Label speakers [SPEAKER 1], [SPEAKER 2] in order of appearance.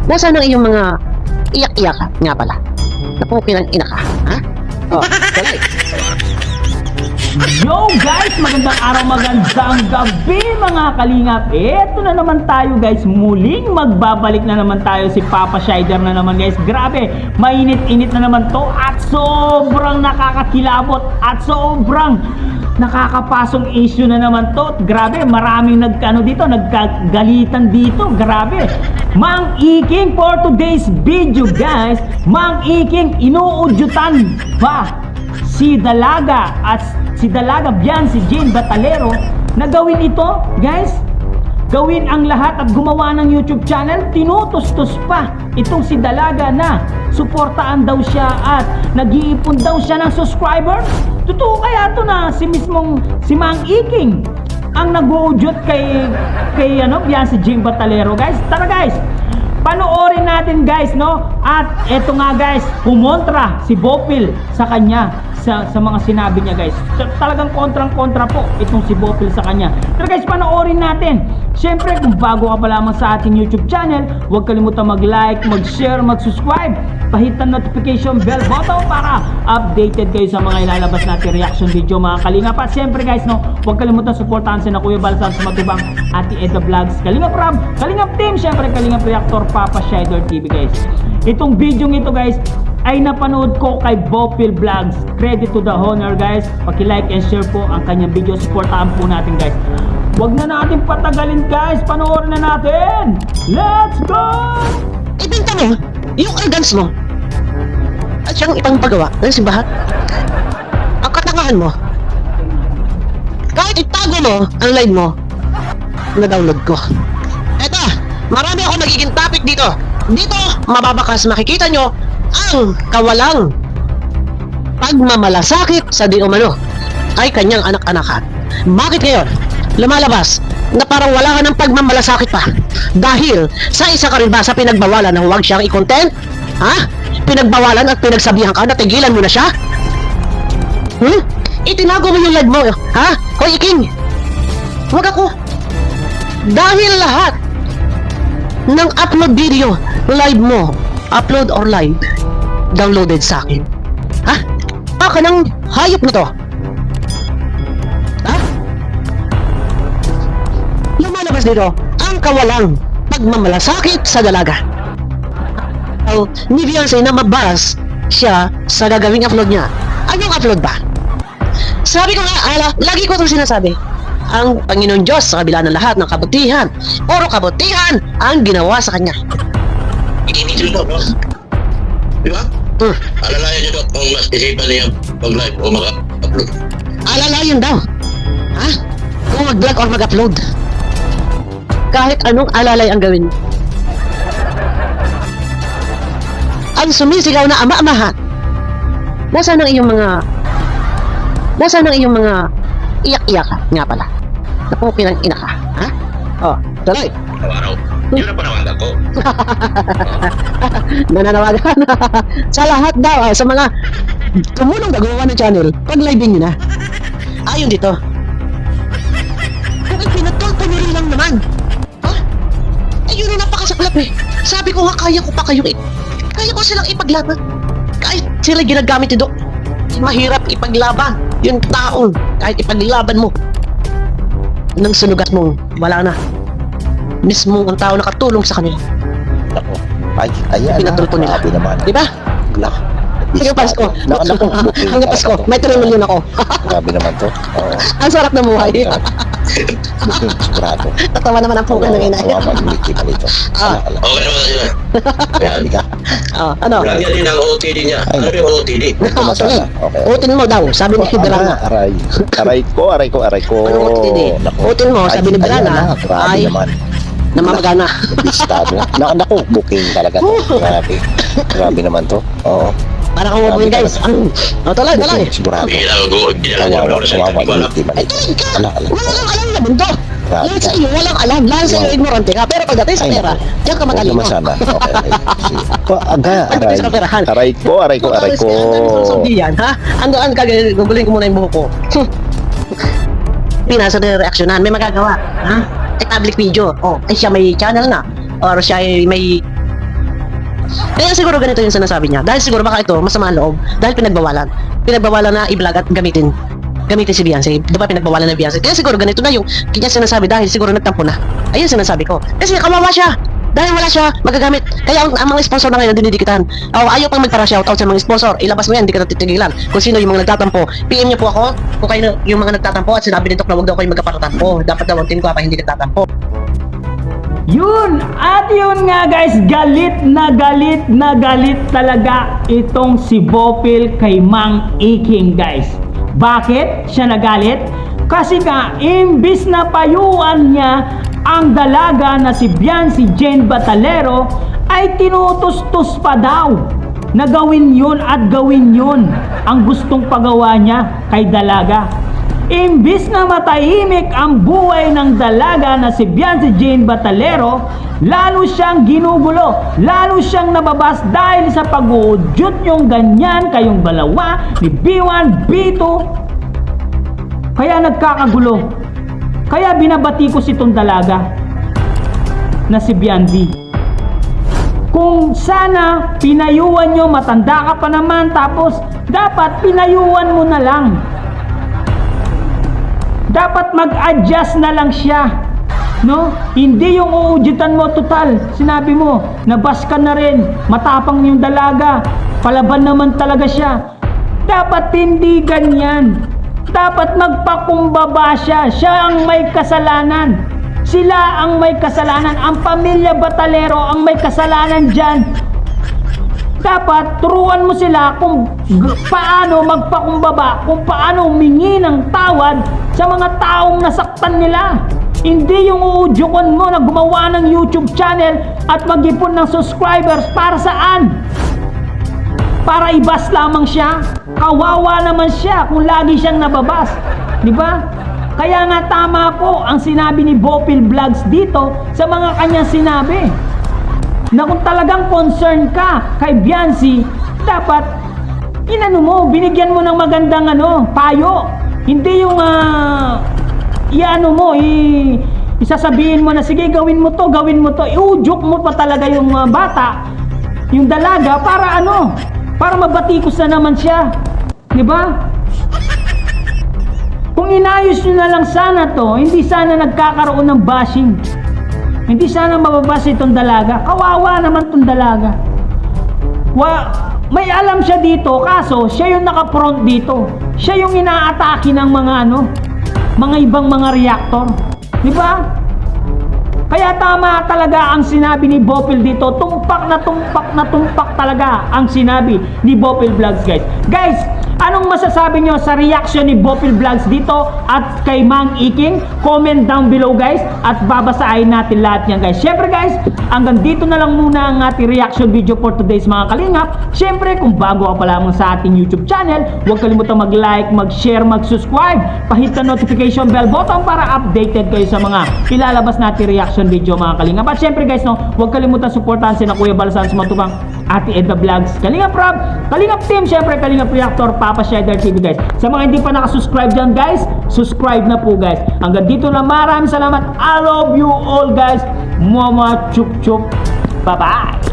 [SPEAKER 1] Nasaan ang iyong mga iyak-iyak nga pala? Napukin ang ina ka, ha? Oh, kalay.
[SPEAKER 2] Yo guys! Magandang araw, magandang gabi mga kalingap. Eto na naman tayo guys. Muling magbabalik na naman tayo. Si Papa Shider na naman guys. Grabe, mainit-init na naman to. At sobrang nakakakilabot. At sobrang nakakapasong issue na naman to. Grabe, maraming nagkagalitan dito. Grabe. Mang Iking for today's video guys. Mang Iking inuudyutan ba si Dalaga at si Dalaga Bian, si Jane Batalero na gawin ito, guys? Gawin ang lahat at gumawa ng YouTube channel. Tinutustos pa itong si Dalaga na suportaan daw siya at nag-iipon daw siya ng subscriber. Totoo kaya ito na si Mang Iking ang nag-uudyot kay Bian, si Jane Batalero, guys? Tara guys, panoorin natin guys, no? At eto nga guys, kumontra si Bopil sa kanya sa mga sinabi niya guys. Talagang kontrang-kontra po itong si Bopil sa kanya. Pero guys, panoorin natin. Siyempre, kung bago ka pa lamang sa ating YouTube channel, huwag kalimutan mag-like, mag-share, mag-subscribe. Pahit ang notification bell button para updated kayo sa mga ilalabas natin reaction video mga kalingap. At siyempre guys, no, huwag kalimutan supportahan si na Kuya Balsan sa Matubang, Ate Eda Vlogs, Kalingap Rab, Kalingap Team, siyempre Kalingap Reactor, Papa Shider TV guys. Itong video ito guys ay napanood ko kay Bopil Vlogs. Credit to the honor guys. Paki-like and share po ang kanyang video. Supportahan po natin guys. Huwag na natin patagalin guys. Panoorin na natin. Let's go!
[SPEAKER 1] Ibenta mo yung organs mo at siyang ipangpagawa ng simbahan. Ang katangahan mo, kahit itago mo ang line mo, na-download ko. Eto, marami ako nagiging topic dito. Dito, mababakas makikita nyo ang kawalang pagmamalasakit sa di umano ay kanyang anak-anakan. Bakit ngayon lumalabas na parang wala ka ng pagmamalasakit pa? Dahil sa isa ka rin ba sa pinagbawalan na huwag siyang i-content? Ha? Pinagbawalan at pinagsabihan ka na tigilan mo na siya? Itinago mo yung live mo, ha? Hoy Iking, huwag ako. Dahil lahat ng upload video, live mo, upload or live, downloaded sa akin. Ha? Baka ng hayop na to. Ha? Lumalabas dito ang kawalang pagmamalasakit sa dalaga. Ni Beyonce na mabaras siya sa gagawing upload niya. Anong upload ba? Sabi ko nga, lagi ko itong sinasabi. Ang Panginoon Diyos sa kabila ng lahat ng kabutihan, puro kabutihan ang ginawa sa kanya.
[SPEAKER 3] Initin mo, no? Di ba? Alalayan nyo daw kung mas isipan niya mag-live o mag-upload.
[SPEAKER 1] Alalayan daw. Ha? Kung mag-vlog or mag-upload. Kahit anong alalay ang gawin. Ang sumisigaw na ama-amahan. Nasaan ang iyong mga iyak-iyak nga pala? Napukin ang ina ka, ha? Oh, tuloy.
[SPEAKER 3] Araw-araw. Yun ang panawagan ko.
[SPEAKER 1] Nananawagan sa lahat daw, sa mga tumulong na gumawa ng channel, pag-live nyo na. Ayon dito. Kung ipinatulpo nyo rin lang naman. Ha? Ayun ang napakasaklap eh. Sabi ko nga, kaya ko pa kayong kaya ko silang ipaglaban. Kahit sila ginagamit ito, mahirap ipaglaban yung taong kahit ipaglaban mo ng sunugat mong wala na. Mismo ang tao nakatulong sa kanila.
[SPEAKER 4] Ako. Ay, ayan.
[SPEAKER 1] Pinatulpo nila.
[SPEAKER 4] Grabe naman.
[SPEAKER 1] Diba?
[SPEAKER 4] Glak.
[SPEAKER 1] Hanggang Pasko. Hanggang Pasko. May 3 milyon ako.
[SPEAKER 4] Grabe naman to. Oo.
[SPEAKER 1] Ang sarap na buhay.
[SPEAKER 4] Sigurado.
[SPEAKER 1] Tatawa naman ang pukan ng inay.
[SPEAKER 4] Kawawa yung biktima nito.
[SPEAKER 1] Ah.
[SPEAKER 3] Okay naman yun.
[SPEAKER 4] Grabe ka.
[SPEAKER 1] Ano?
[SPEAKER 3] Lagyan din ang OOTD niya. Ano yung OOTD?
[SPEAKER 4] Ito masana. Okay.
[SPEAKER 1] Utin mo daw, sabi ni Brana.
[SPEAKER 4] Aray. Aray ko.
[SPEAKER 1] Ano utin
[SPEAKER 4] Naku.
[SPEAKER 1] Utin mo, sabi ni
[SPEAKER 4] Ay, ayan
[SPEAKER 1] Brana.
[SPEAKER 4] na. Grabe
[SPEAKER 1] Ay,
[SPEAKER 4] naman.
[SPEAKER 1] namamagana.
[SPEAKER 4] Bistado. Naku, booking talaga to. Grabe. Grabe naman to. Oo.
[SPEAKER 1] Para kang mabuhin guys. Tuloy.
[SPEAKER 4] Booking, sigurado.
[SPEAKER 3] Ginala niya.
[SPEAKER 4] Kawawa. Kawawa yung biktima
[SPEAKER 1] Ay,
[SPEAKER 4] nito.
[SPEAKER 1] tuloy ka.
[SPEAKER 4] Ala.
[SPEAKER 1] Walang alam naman to.
[SPEAKER 4] Grabe
[SPEAKER 1] Lahat sa
[SPEAKER 4] ka.
[SPEAKER 1] iyo, walang alam. Lahat sa iyo, ignorante ka. Pero pagdating sa
[SPEAKER 4] Ay,
[SPEAKER 1] pera,
[SPEAKER 4] naku.
[SPEAKER 1] diyan ka
[SPEAKER 4] Huwag
[SPEAKER 1] matalino.
[SPEAKER 4] naman sana. Okay. Aga,
[SPEAKER 1] Pagdating
[SPEAKER 4] aray.
[SPEAKER 1] sa perahan.
[SPEAKER 4] Aray ko, aray ko.
[SPEAKER 1] Sabi yan, ha? Ang gagawin ko muna yung buhok ko. Pinasa na reaksyonan, may magagawa. Ha? Public video. Oh, ay siya may channel na. Or siya ay may Kaya siguro ganito yung sinasabi niya. Dahil siguro baka ito, masama ang loob. Dahil pinagbawalan. Pinagbawalan na i-vlog at gamitin si Beyonce. Di ba pinagbawalan na Beyonce? Kaya siguro ganito na yung kanya sinasabi dahil siguro nagtampo na. Ayun sinasabi ko. Kasi kawawa siya. Dahil wala siya magagamit. Kaya ang mga sponsor na ngayon dinidikitan. Ayaw pang magpara-shoutout sa mga sponsor. Ilabas mo yan, hindi ka natitigilan. Kung sino yung mga nagtatampo. PM niyo po ako kung kayo yung mga nagtatampo at sinabi nito na huwag daw kayo magkaparatampo. Dapat daw ang team ko pa hindi nagtatampo.
[SPEAKER 2] Yun! At yun nga guys, galit na galit talaga itong si Bopil kay Mang Iking guys. Bakit siya nagalit? Kasi nga, imbis na payuan niya ang dalaga na si Beyonce Jane Batalero, ay tinutustos pa daw na gawin yun at gawin yun ang gustong pagawa niya kay dalaga. Imbis na matahimik ang buhay ng dalaga na si Beyonce Jane Batalero, lalo siyang ginugulo, lalo siyang nababas dahil sa pag-uudyot yung ganyan kayong dalawa ni B1, B2. Kaya nagkakagulo. Kaya binabati ko si itong dalaga na si Beyonce. Kung sana pinayuan nyo, matanda ka pa naman, tapos dapat pinayuan mo na lang. Dapat mag-adjust na lang siya, no? Hindi yung uudyutan mo total. Sinabi mo, nabas ka na rin, matapang yung dalaga, palaban naman talaga siya. Dapat hindi ganyan. Dapat magpakumbaba siya. Siya ang may kasalanan. Sila ang may kasalanan. Ang pamilya Batalero ang may kasalanan dyan. Dapat turuan mo sila kung paano magpakumbaba, kung paano humingi ng tawad sa mga taong nasaktan nila. Hindi yung uudyokon mo na gumawa ng YouTube channel at mag-ipon ng subscribers. Para saan? Para ibas lamang siya? Kawawa naman siya kung lagi siyang nababas. Di ba? Kaya nga tama po ang sinabi ni Bopil Vlogs dito sa mga kanyang sinabi. Na kung talagang concern ka kay Beyonce, dapat inano mo, binigyan mo ng magandang payo. Hindi yung isasabihin mo na sige gawin mo to, iudyok mo pa talaga yung bata, yung dalaga para para mabatikos na naman siya. Di ba? Kung inayos nyo na lang sana to, hindi sana nagkakaroon ng bashing. Hindi sana mababasa itong dalaga. Kawawa naman itong dalaga. May alam siya dito, kaso siya yung naka-front dito. Siya yung inaatake ng mga ibang mga reactor. Di ba? Kaya tama talaga ang sinabi ni Bopil dito. Tumpak talaga ang sinabi ni Bopil Vlogs guys. Guys, anong masasabi nyo sa reaction ni Bopil Vlogs dito at kay Mang Iking? Comment down below guys at babasahin natin lahat yan guys. Syempre guys, hanggang dito na lang muna ang ating reaction video for today's mga kalingap. Syempre kung bago ka pa lamang sa ating YouTube channel, huwag kalimutan mag-like, mag-share, mag-subscribe. Pahit na notification bell button para updated kayo sa mga ilalabas natin reaction video mga kalingap. At syempre guys, huwag kalimutan supportahan si na Kuya Balasan Sumatubang, Ate Edna Vlogs, Kalingap Rob, Kalingap Team, syempre Kalingap Reactor, Papa Shider TV guys. Sa mga hindi pa nakasubscribe dyan guys, subscribe na po guys. Hanggang dito na, maraming salamat. I love you all guys. Mama chup chup. Bye bye.